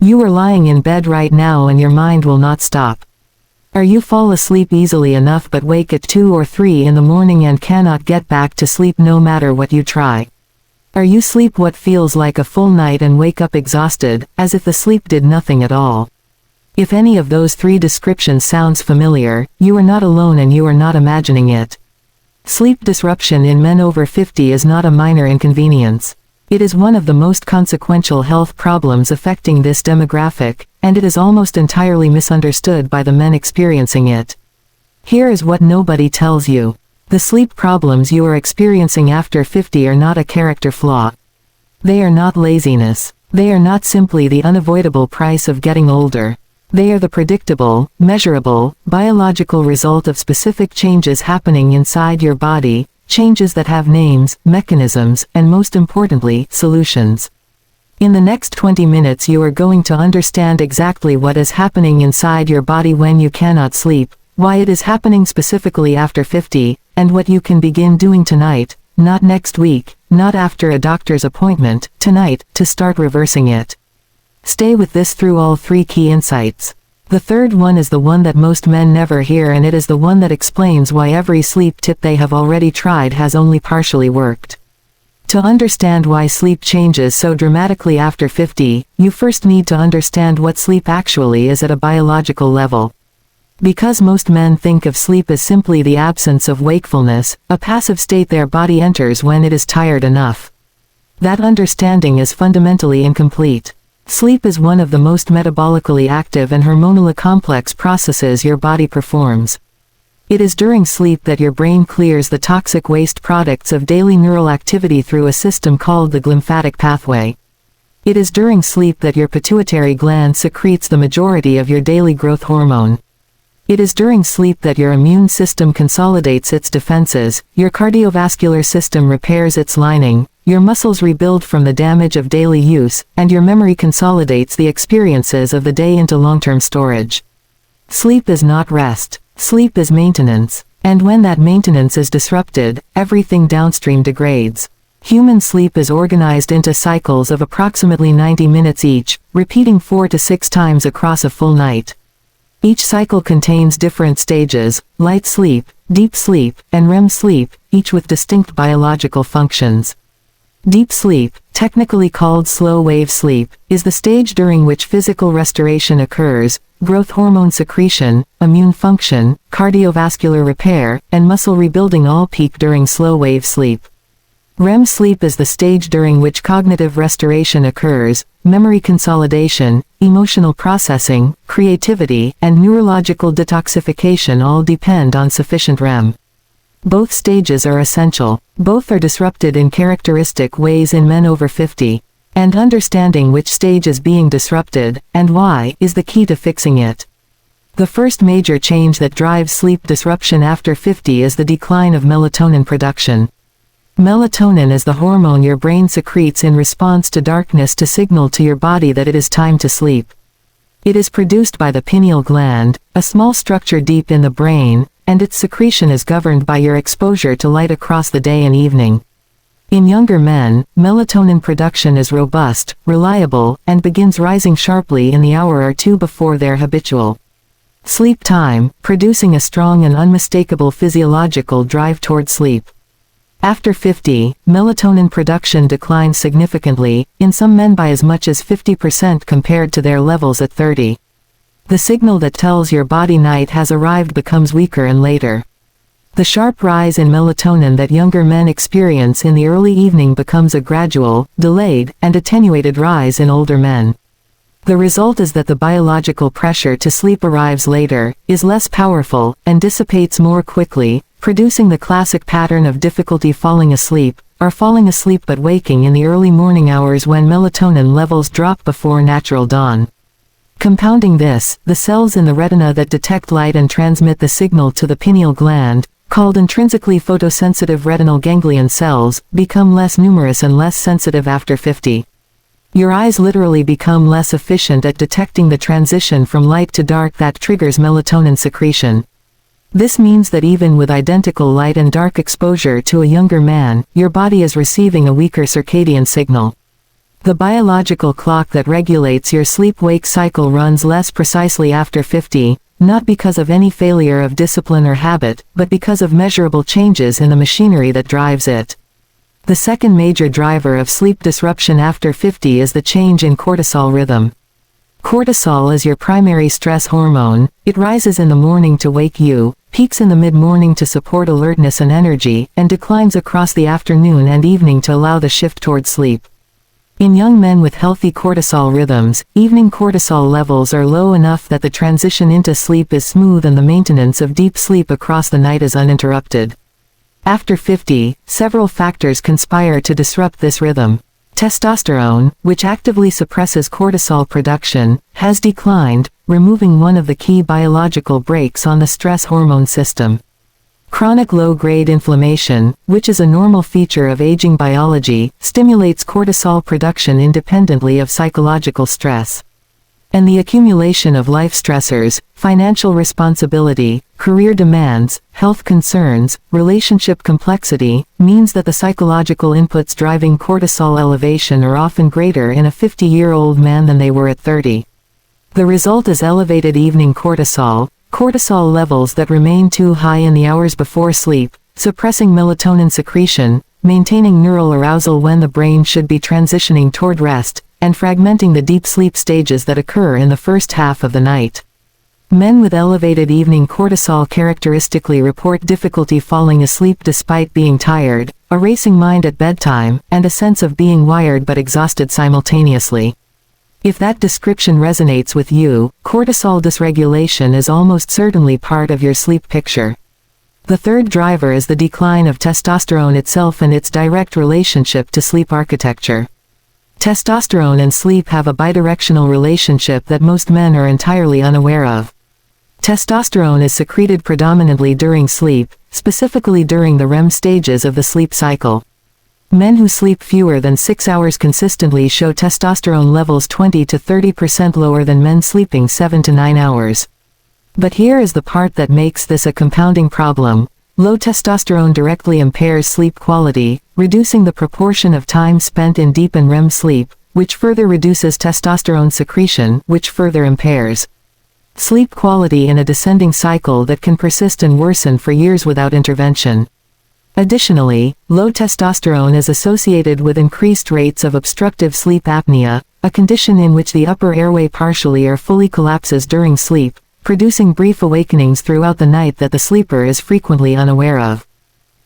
You are lying in bed right now and your mind will not stop. Or you fall asleep easily enough but wake at 2 or 3 in the morning and cannot get back to sleep no matter what you try. Or you sleep what feels like a full night and wake up exhausted, as if the sleep did nothing at all. If any of those 3 descriptions sounds familiar, you are not alone and you are not imagining it. Sleep disruption in men over 50 is not a minor inconvenience. It is one of the most consequential health problems affecting this demographic, and it is almost entirely misunderstood by the men experiencing it. Here is what nobody tells you. The sleep problems you are experiencing after 50 are not a character flaw. They are not laziness. They are not simply the unavoidable price of getting older. They are the predictable, measurable, biological result of specific changes happening inside your body, changes that have names, mechanisms, and most importantly, solutions. In the next 20 minutes you are going to understand exactly what is happening inside your body when you cannot sleep, why it is happening specifically after 50, and what you can begin doing tonight, not next week, not after a doctor's appointment, tonight, to start reversing it. Stay with this through all 3 key insights. The third one is the one that most men never hear, and it is the one that explains why every sleep tip they have already tried has only partially worked. To understand why sleep changes so dramatically after 50, you first need to understand what sleep actually is at a biological level. Because most men think of sleep as simply the absence of wakefulness, a passive state their body enters when it is tired enough. That understanding is fundamentally incomplete. Sleep is one of the most metabolically active and hormonally complex processes your body performs. It is during sleep that your brain clears the toxic waste products of daily neural activity through a system called the glymphatic pathway. It is during sleep that your pituitary gland secretes the majority of your daily growth hormone. It is during sleep that your immune system consolidates its defenses, your cardiovascular system repairs its lining, your muscles rebuild from the damage of daily use, and your memory consolidates the experiences of the day into long-term storage. Sleep is not rest. Sleep is maintenance. And when that maintenance is disrupted, everything downstream degrades. Human sleep is organized into cycles of approximately 90 minutes each, repeating 4 to 6 times across a full night. Each cycle contains different stages: light sleep, deep sleep, and REM sleep, each with distinct biological functions. Deep sleep, technically called slow-wave sleep, is the stage during which physical restoration occurs, growth hormone secretion, immune function, cardiovascular repair, and muscle rebuilding all peak during slow-wave sleep. REM sleep is the stage during which cognitive restoration occurs, memory consolidation, emotional processing, creativity, and neurological detoxification all depend on sufficient REM. Both stages are essential. Both are disrupted in characteristic ways in men over 50. And understanding which stage is being disrupted, and why, is the key to fixing it. The first major change that drives sleep disruption after 50 is the decline of melatonin production. Melatonin is the hormone your brain secretes in response to darkness to signal to your body that it is time to sleep. It is produced by the pineal gland, a small structure deep in the brain, and its secretion is governed by your exposure to light across the day and evening. In younger men, melatonin production is robust, reliable, and begins rising sharply in the hour or 2 before their habitual sleep time, producing a strong and unmistakable physiological drive toward sleep. After 50, melatonin production declines significantly, in some men by as much as 50% compared to their levels at 30. The signal that tells your body night has arrived becomes weaker and later. The sharp rise in melatonin that younger men experience in the early evening becomes a gradual, delayed, and attenuated rise in older men. The result is that the biological pressure to sleep arrives later, is less powerful, and dissipates more quickly, producing the classic pattern of difficulty falling asleep, or falling asleep but waking in the early morning hours when melatonin levels drop before natural dawn. Compounding this, the cells in the retina that detect light and transmit the signal to the pineal gland, called intrinsically photosensitive retinal ganglion cells, become less numerous and less sensitive after 50. Your eyes literally become less efficient at detecting the transition from light to dark that triggers melatonin secretion. This means that even with identical light and dark exposure to a younger man, your body is receiving a weaker circadian signal. The biological clock that regulates your sleep-wake cycle runs less precisely after 50, not because of any failure of discipline or habit, but because of measurable changes in the machinery that drives it. The second major driver of sleep disruption after 50 is the change in cortisol rhythm. Cortisol is your primary stress hormone. It rises in the morning to wake you, peaks in the mid-morning to support alertness and energy, and declines across the afternoon and evening to allow the shift toward sleep. In young men with healthy cortisol rhythms, evening cortisol levels are low enough that the transition into sleep is smooth and the maintenance of deep sleep across the night is uninterrupted. After 50, several factors conspire to disrupt this rhythm. Testosterone, which actively suppresses cortisol production, has declined, removing one of the key biological brakes on the stress hormone system. Chronic low-grade inflammation, which is a normal feature of aging biology, stimulates cortisol production independently of psychological stress. And the accumulation of life stressors, financial responsibility, career demands, health concerns, relationship complexity, means that the psychological inputs driving cortisol elevation are often greater in a 50-year-old man than they were at 30. The result is elevated evening cortisol levels that remain too high in the hours before sleep, suppressing melatonin secretion, maintaining neural arousal when the brain should be transitioning toward rest, and fragmenting the deep sleep stages that occur in the first half of the night. Men with elevated evening cortisol characteristically report difficulty falling asleep despite being tired, a racing mind at bedtime, and a sense of being wired but exhausted simultaneously. If that description resonates with you, cortisol dysregulation is almost certainly part of your sleep picture. The third driver is the decline of testosterone itself and its direct relationship to sleep architecture. Testosterone and sleep have a bidirectional relationship that most men are entirely unaware of. Testosterone is secreted predominantly during sleep, specifically during the REM stages of the sleep cycle. Men who sleep fewer than 6 hours consistently show testosterone levels 20 to 30% lower than men sleeping 7 to 9 hours. But here is the part that makes this a compounding problem. Low testosterone directly impairs sleep quality, reducing the proportion of time spent in deep and REM sleep, which further reduces testosterone secretion, which further impairs sleep quality in a descending cycle that can persist and worsen for years without intervention. Additionally, low testosterone is associated with increased rates of obstructive sleep apnea, a condition in which the upper airway partially or fully collapses during sleep, producing brief awakenings throughout the night that the sleeper is frequently unaware of.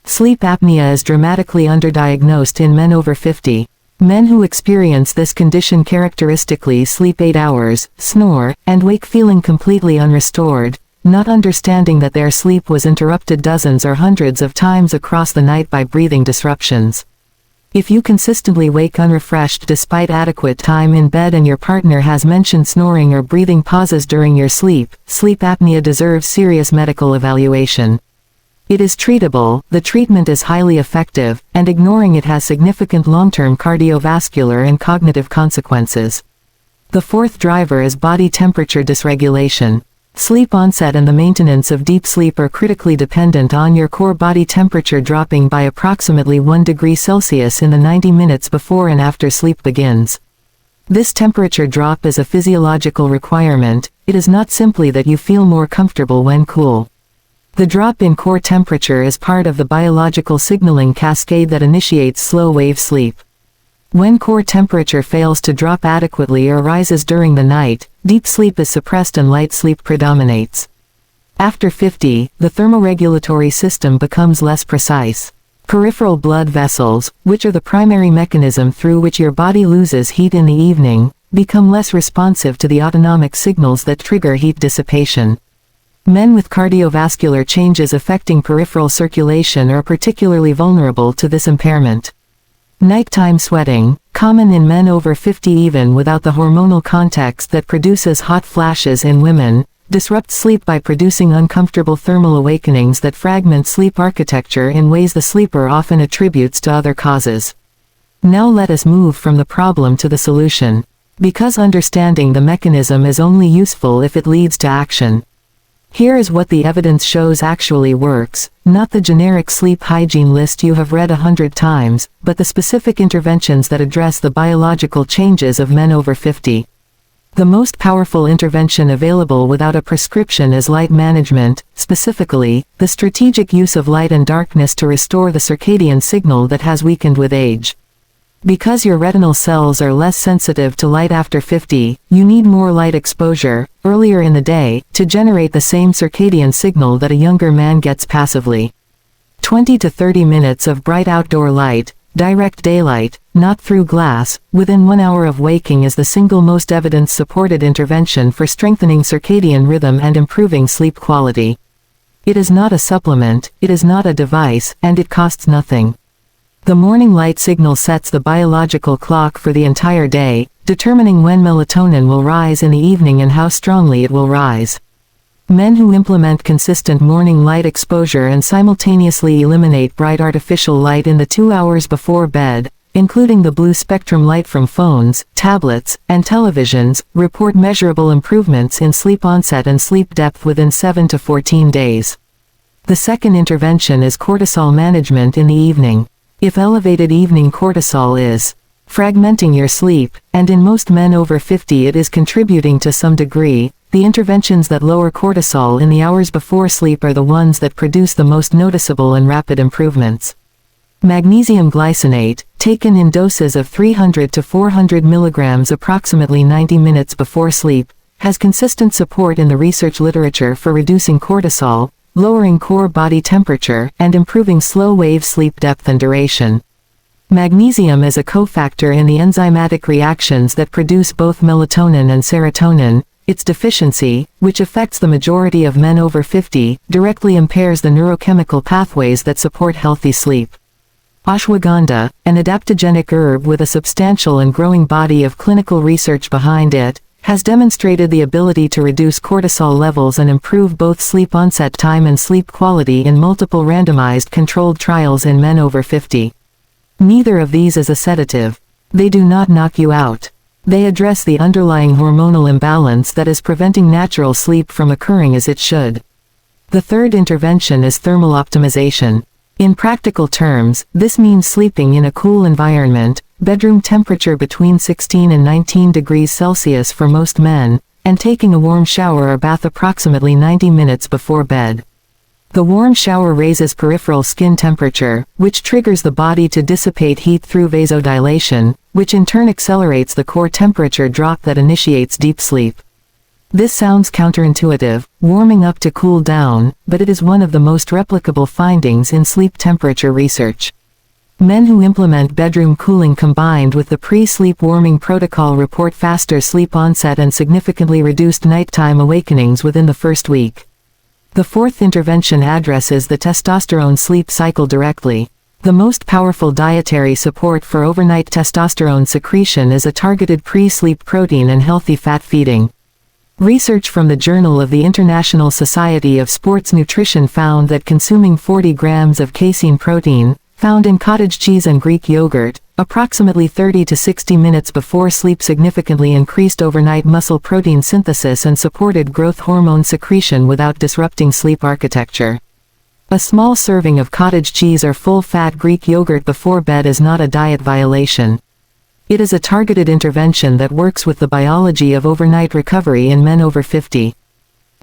Sleep apnea is dramatically underdiagnosed in men over 50. Men who experience this condition characteristically sleep 8 hours, snore, and wake feeling completely unrestored, not understanding that their sleep was interrupted dozens or hundreds of times across the night by breathing disruptions. If you consistently wake unrefreshed despite adequate time in bed and your partner has mentioned snoring or breathing pauses during your sleep, sleep apnea deserves serious medical evaluation. It is treatable, the treatment is highly effective, and ignoring it has significant long-term cardiovascular and cognitive consequences. The fourth driver is body temperature dysregulation. Sleep onset and the maintenance of deep sleep are critically dependent on your core body temperature dropping by approximately 1 degree Celsius in the 90 minutes before and after sleep begins. This temperature drop is a physiological requirement. It is not simply that you feel more comfortable when cool. The drop in core temperature is part of the biological signaling cascade that initiates slow-wave sleep. When core temperature fails to drop adequately or rises during the night, deep sleep is suppressed and light sleep predominates. After 50, the thermoregulatory system becomes less precise. Peripheral blood vessels, which are the primary mechanism through which your body loses heat in the evening, become less responsive to the autonomic signals that trigger heat dissipation. Men with cardiovascular changes affecting peripheral circulation are particularly vulnerable to this impairment. Nighttime sweating, common in men over 50 even without the hormonal context that produces hot flashes in women, disrupts sleep by producing uncomfortable thermal awakenings that fragment sleep architecture in ways the sleeper often attributes to other causes. Now let us move from the problem to the solution. Because understanding the mechanism is only useful if it leads to action. Here is what the evidence shows actually works, not the generic sleep hygiene list you have read 100 times, but the specific interventions that address the biological changes of men over 50. The most powerful intervention available without a prescription is light management, specifically, the strategic use of light and darkness to restore the circadian signal that has weakened with age. Because your retinal cells are less sensitive to light after 50, you need more light exposure, earlier in the day, to generate the same circadian signal that a younger man gets passively. 20 to 30 minutes of bright outdoor light, direct daylight, not through glass, within 1 hour of waking is the single most evidence-supported intervention for strengthening circadian rhythm and improving sleep quality. It is not a supplement, it is not a device, and it costs nothing. The morning light signal sets the biological clock for the entire day, determining when melatonin will rise in the evening and how strongly it will rise. Men who implement consistent morning light exposure and simultaneously eliminate bright artificial light in the 2 hours before bed, including the blue spectrum light from phones, tablets, and televisions, report measurable improvements in sleep onset and sleep depth within 7 to 14 days. The second intervention is cortisol management in the evening. If elevated evening cortisol is fragmenting your sleep, and in most men over 50 it is contributing to some degree, the interventions that lower cortisol in the hours before sleep are the ones that produce the most noticeable and rapid improvements. Magnesium glycinate, taken in doses of 300 to 400 milligrams approximately 90 minutes before sleep, has consistent support in the research literature for reducing cortisol, lowering core body temperature, and improving slow-wave sleep depth and duration. Magnesium is a cofactor in the enzymatic reactions that produce both melatonin and serotonin. Its deficiency, which affects the majority of men over 50, directly impairs the neurochemical pathways that support healthy sleep. Ashwagandha, an adaptogenic herb with a substantial and growing body of clinical research behind it, has demonstrated the ability to reduce cortisol levels and improve both sleep onset time and sleep quality in multiple randomized controlled trials in men over 50. Neither of these is a sedative. They do not knock you out. They address the underlying hormonal imbalance that is preventing natural sleep from occurring as it should. The third intervention is thermal optimization. In practical terms, this means sleeping in a cool environment, bedroom temperature between 16 and 19 degrees Celsius for most men, and taking a warm shower or bath approximately 90 minutes before bed. The warm shower raises peripheral skin temperature, which triggers the body to dissipate heat through vasodilation, which in turn accelerates the core temperature drop that initiates deep sleep. This sounds counterintuitive, warming up to cool down, but it is one of the most replicable findings in sleep temperature research. Men who implement bedroom cooling combined with the pre-sleep warming protocol report faster sleep onset and significantly reduced nighttime awakenings within the first week. The fourth intervention addresses the testosterone sleep cycle directly. The most powerful dietary support for overnight testosterone secretion is a targeted pre-sleep protein and healthy fat feeding. Research from the Journal of the International Society of Sports Nutrition found that consuming 40 grams of casein protein, found in cottage cheese and Greek yogurt, approximately 30 to 60 minutes before sleep significantly increased overnight muscle protein synthesis and supported growth hormone secretion without disrupting sleep architecture. A small serving of cottage cheese or full-fat Greek yogurt before bed is not a diet violation. It is a targeted intervention that works with the biology of overnight recovery in men over 50.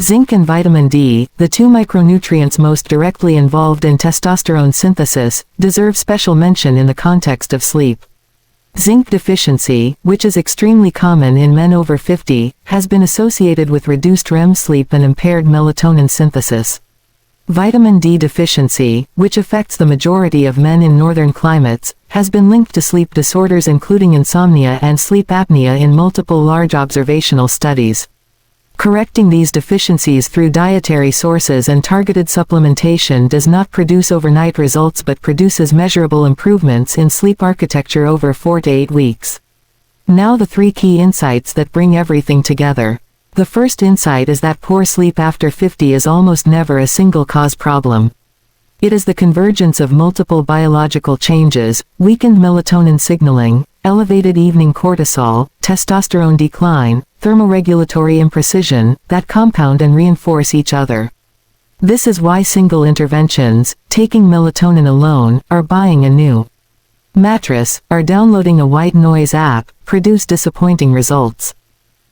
Zinc and vitamin D, the two micronutrients most directly involved in testosterone synthesis, deserve special mention in the context of sleep. Zinc deficiency, which is extremely common in men over 50, has been associated with reduced REM sleep and impaired melatonin synthesis. Vitamin D deficiency, which affects the majority of men in northern climates, has been linked to sleep disorders including insomnia and sleep apnea in multiple large observational studies. Correcting these deficiencies through dietary sources and targeted supplementation does not produce overnight results but produces measurable improvements in sleep architecture over 4 to 8 weeks. Now the 3 key insights that bring everything together. The first insight is that poor sleep after 50 is almost never a single cause problem. It is the convergence of multiple biological changes, weakened melatonin signaling, elevated evening cortisol, testosterone decline, thermoregulatory imprecision, that compound and reinforce each other. This is why single interventions, taking melatonin alone, or buying a new mattress, or downloading a white noise app, produce disappointing results.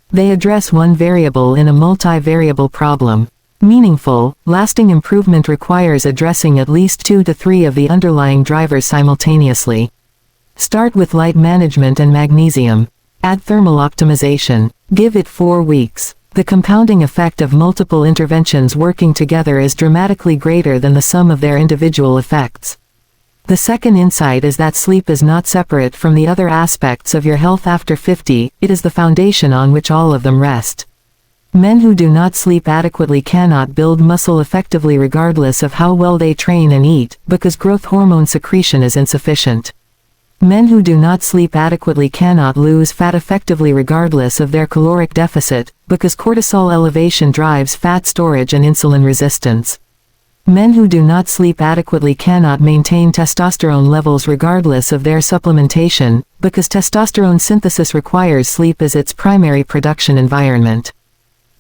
They address one variable in a multi-variable problem. Meaningful, lasting improvement requires addressing at least 2 to 3 of the underlying drivers simultaneously. Start with light management and magnesium. Add thermal optimization. Give it 4 weeks. The compounding effect of multiple interventions working together is dramatically greater than the sum of their individual effects. The second insight is that sleep is not separate from the other aspects of your health after 50, it is the foundation on which all of them rest. Men who do not sleep adequately cannot build muscle effectively regardless of how well they train and eat, because growth hormone secretion is insufficient. Men who do not sleep adequately cannot lose fat effectively regardless of their caloric deficit, because cortisol elevation drives fat storage and insulin resistance. Men who do not sleep adequately cannot maintain testosterone levels regardless of their supplementation, because testosterone synthesis requires sleep as its primary production environment.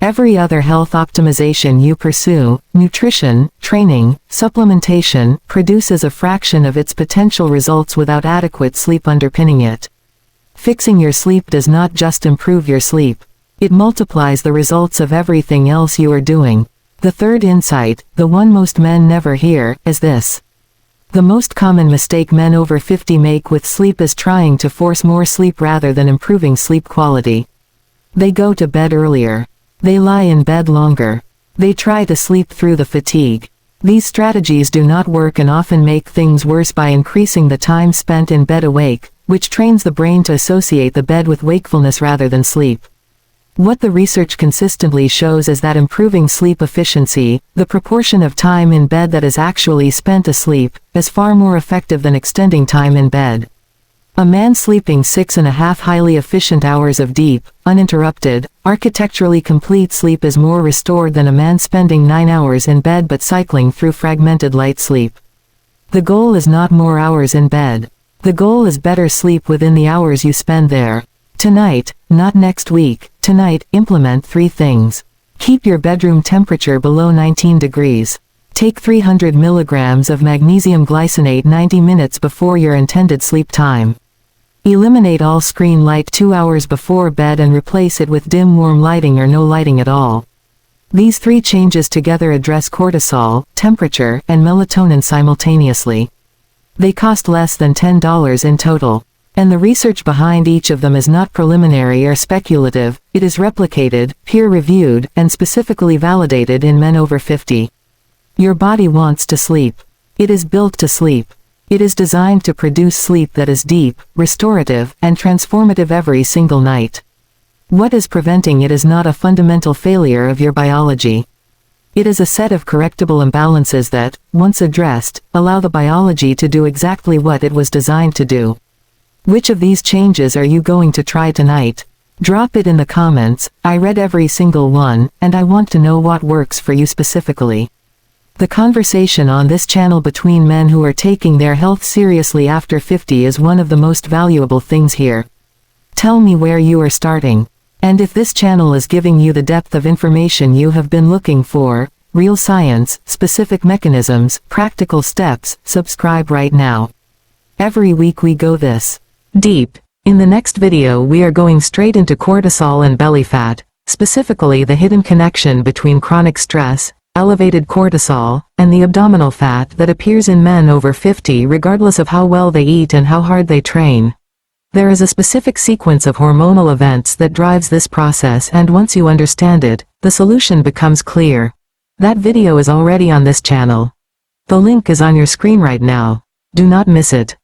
Every other health optimization you pursue, nutrition, training, supplementation, produces a fraction of its potential results without adequate sleep underpinning it. Fixing your sleep does not just improve your sleep. It multiplies the results of everything else you are doing. The third insight, the one most men never hear, is this. The most common mistake men over 50 make with sleep is trying to force more sleep rather than improving sleep quality. They go to bed earlier. They lie in bed longer. They try to sleep through the fatigue. These strategies do not work and often make things worse by increasing the time spent in bed awake, which trains the brain to associate the bed with wakefulness rather than sleep. What the research consistently shows is that improving sleep efficiency, the proportion of time in bed that is actually spent asleep, is far more effective than extending time in bed. A man sleeping 6.5 highly efficient hours of deep, uninterrupted, architecturally complete sleep is more restored than a man spending 9 hours in bed but cycling through fragmented light sleep. The goal is not more hours in bed. The goal is better sleep within the hours you spend there. Tonight, not next week, tonight, implement 3 things. Keep your bedroom temperature below 19 degrees. Take 300 milligrams of magnesium glycinate 90 minutes before your intended sleep time. Eliminate all screen light 2 hours before bed and replace it with dim warm lighting or no lighting at all. These 3 changes together address cortisol, temperature, and melatonin simultaneously. They cost less than $10 in total. And the research behind each of them is not preliminary or speculative, it is replicated, peer-reviewed, and specifically validated in men over 50. Your body wants to sleep. It is built to sleep. It is designed to produce sleep that is deep, restorative, and transformative every single night. What is preventing it is not a fundamental failure of your biology. It is a set of correctable imbalances that, once addressed, allow the biology to do exactly what it was designed to do. Which of these changes are you going to try tonight? Drop it in the comments. I read every single one, and I want to know what works for you specifically. The conversation on this channel between men who are taking their health seriously after 50 is one of the most valuable things here. Tell me where you are starting. And if this channel is giving you the depth of information you have been looking for, real science, specific mechanisms, practical steps, subscribe right now. Every week we go this deep. In the next video we are going straight into cortisol and belly fat, specifically the hidden connection between chronic stress, elevated cortisol, and the abdominal fat that appears in men over 50 regardless of how well they eat and how hard they train. There is a specific sequence of hormonal events that drives this process, and once you understand it, the solution becomes clear. That video is already on this channel. The link is on your screen right now. Do not miss it.